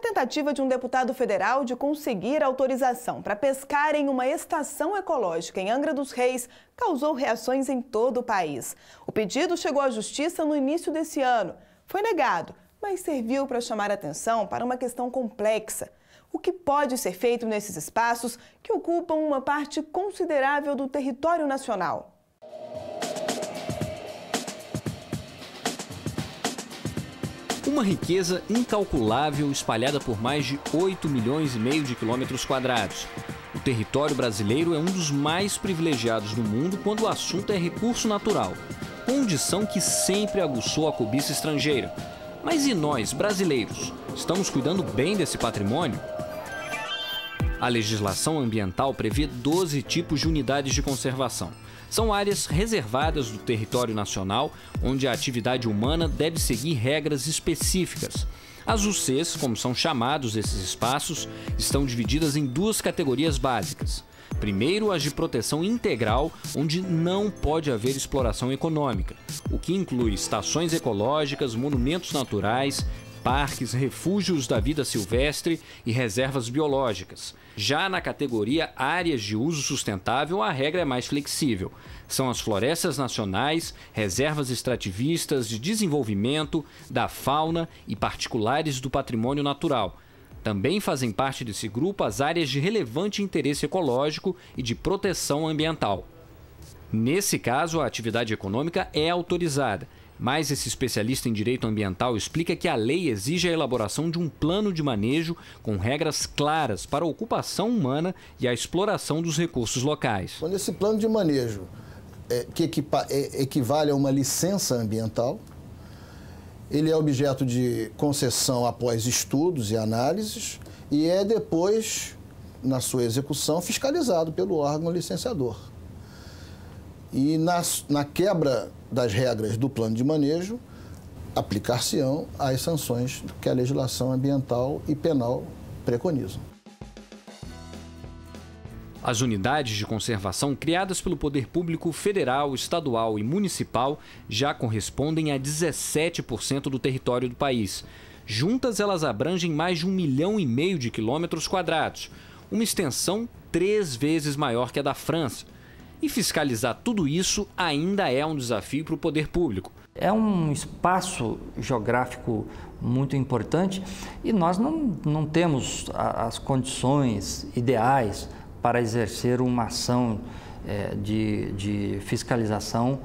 tentativa de um deputado federal de conseguir autorização para pescar em uma estação ecológica em Angra dos Reis causou reações em todo o país. O pedido chegou à Justiça no início desse ano. Foi negado, mas serviu para chamar atenção para uma questão complexa. O que pode ser feito nesses espaços que ocupam uma parte considerável do território nacional? Uma riqueza incalculável espalhada por mais de 8,5 milhões de quilômetros quadrados. O território brasileiro é um dos mais privilegiados do mundo quando o assunto é recurso natural, condição que sempre aguçou a cobiça estrangeira. Mas e nós, brasileiros, estamos cuidando bem desse patrimônio? A legislação ambiental prevê 12 tipos de unidades de conservação. São áreas reservadas do território nacional, onde a atividade humana deve seguir regras específicas. As UCs, como são chamados esses espaços, estão divididas em duas categorias básicas. Primeiro, as de proteção integral, onde não pode haver exploração econômica, o que inclui estações ecológicas, monumentos naturais, parques, refúgios da vida silvestre e reservas biológicas. Já na categoria áreas de uso sustentável, a regra é mais flexível. São as florestas nacionais, reservas extrativistas de desenvolvimento, da fauna e particulares do patrimônio natural. Também fazem parte desse grupo as áreas de relevante interesse ecológico e de proteção ambiental. Nesse caso, a atividade econômica é autorizada. Mas esse especialista em direito ambiental explica que a lei exige a elaboração de um plano de manejo com regras claras para a ocupação humana e a exploração dos recursos locais. Quando esse plano de manejo que equivale a uma licença ambiental, ele é objeto de concessão após estudos e análises e é depois, na sua execução, fiscalizado pelo órgão licenciador. E na quebra das regras do plano de manejo, aplicar-se-ão as sanções que a legislação ambiental e penal preconizam. As unidades de conservação criadas pelo poder público federal, estadual e municipal já correspondem a 17% do território do país. Juntas, elas abrangem mais de 1,5 milhão de quilômetros quadrados, uma extensão 3 vezes maior que a da França. E fiscalizar tudo isso ainda é um desafio para o poder público. É um espaço geográfico muito importante e nós não temos as condições ideais para exercer uma ação de fiscalização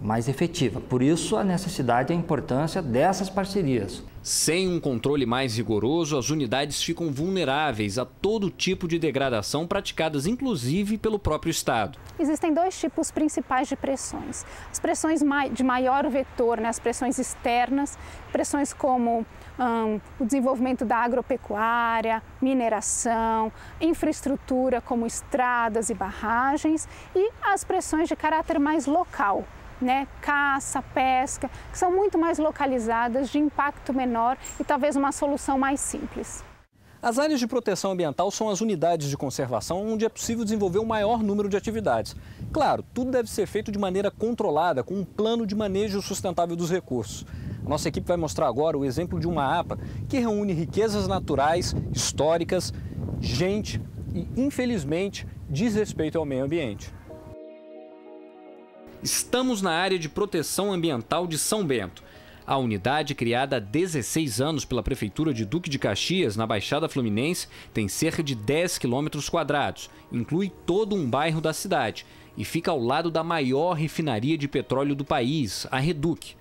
mais efetiva. Por isso, a necessidade e a importância dessas parcerias. Sem um controle mais rigoroso, as unidades ficam vulneráveis a todo tipo de degradação praticadas, inclusive, pelo próprio Estado. Existem 2 tipos principais de pressões. As pressões de maior vetor, as pressões externas, pressões como o desenvolvimento da agropecuária, mineração, infraestrutura como estradas e barragens e as pressões de caráter mais local. Caça, pesca, que são muito mais localizadas, de impacto menor e talvez uma solução mais simples. As áreas de proteção ambiental são as unidades de conservação onde é possível desenvolver um maior número de atividades. Claro, tudo deve ser feito de maneira controlada, com um plano de manejo sustentável dos recursos. A nossa equipe vai mostrar agora o exemplo de uma APA que reúne riquezas naturais, históricas, gente e, infelizmente, diz respeito ao meio ambiente. Estamos na área de proteção ambiental de São Bento. A unidade, criada há 16 anos pela Prefeitura de Duque de Caxias, na Baixada Fluminense, tem cerca de 10 quilômetros quadrados, inclui todo um bairro da cidade e fica ao lado da maior refinaria de petróleo do país, a Reduc.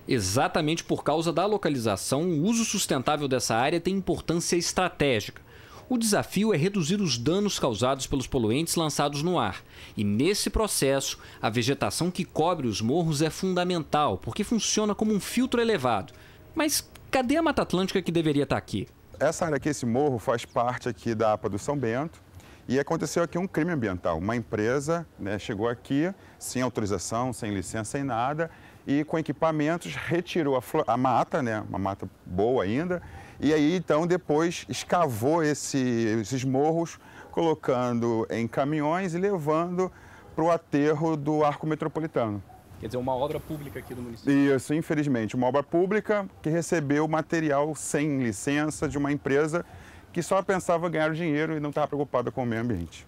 Exatamente por causa da localização, o uso sustentável dessa área tem importância estratégica. O desafio é reduzir os danos causados pelos poluentes lançados no ar. E nesse processo, a vegetação que cobre os morros é fundamental, porque funciona como um filtro elevado. Mas cadê a Mata Atlântica que deveria estar aqui? Essa área aqui, esse morro, faz parte aqui da APA do São Bento. E aconteceu aqui um crime ambiental. Uma empresa chegou aqui sem autorização, sem licença, sem nada, e com equipamentos retirou a mata, uma mata boa ainda, e aí então depois escavou esses morros, colocando em caminhões e levando para o aterro do Arco Metropolitano. Quer dizer, uma obra pública aqui do município. Isso, infelizmente. Uma obra pública que recebeu material sem licença de uma empresa que só pensava ganhar dinheiro e não estava preocupada com o meio ambiente.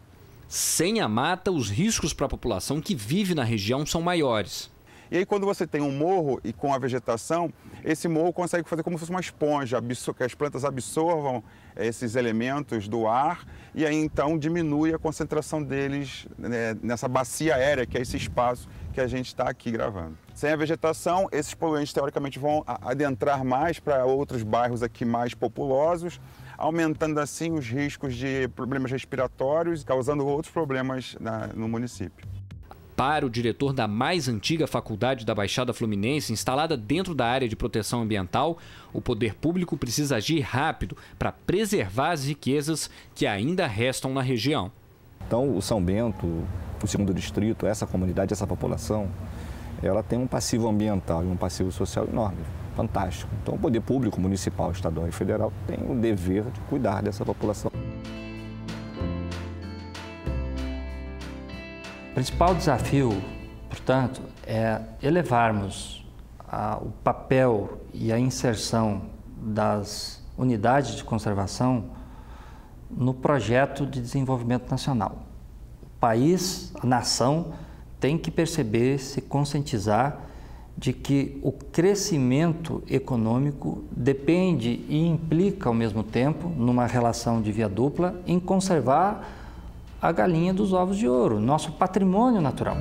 Sem a mata, os riscos para a população que vive na região são maiores. E aí, quando você tem um morro e com a vegetação, esse morro consegue fazer como se fosse uma esponja, que as plantas absorvam esses elementos do ar e aí então diminui a concentração deles, né, nessa bacia aérea, que é esse espaço que a gente está aqui gravando. Sem a vegetação, esses poluentes teoricamente vão adentrar mais para outros bairros aqui mais populosos, aumentando assim os riscos de problemas respiratórios, causando outros problemas no município. Para o diretor da mais antiga faculdade da Baixada Fluminense, instalada dentro da área de proteção ambiental, o poder público precisa agir rápido para preservar as riquezas que ainda restam na região. Então, o São Bento, o 2º distrito, essa comunidade, essa população, ela tem um passivo ambiental e um passivo social enorme, fantástico. Então, o poder público, municipal, estadual e federal tem o dever de cuidar dessa população. O principal desafio, portanto, é elevarmos o papel e a inserção das unidades de conservação no projeto de desenvolvimento nacional. O país, a nação, tem que perceber, se conscientizar de que o crescimento econômico depende e implica ao mesmo tempo, numa relação de via dupla, em conservar a galinha dos ovos de ouro, nosso patrimônio natural.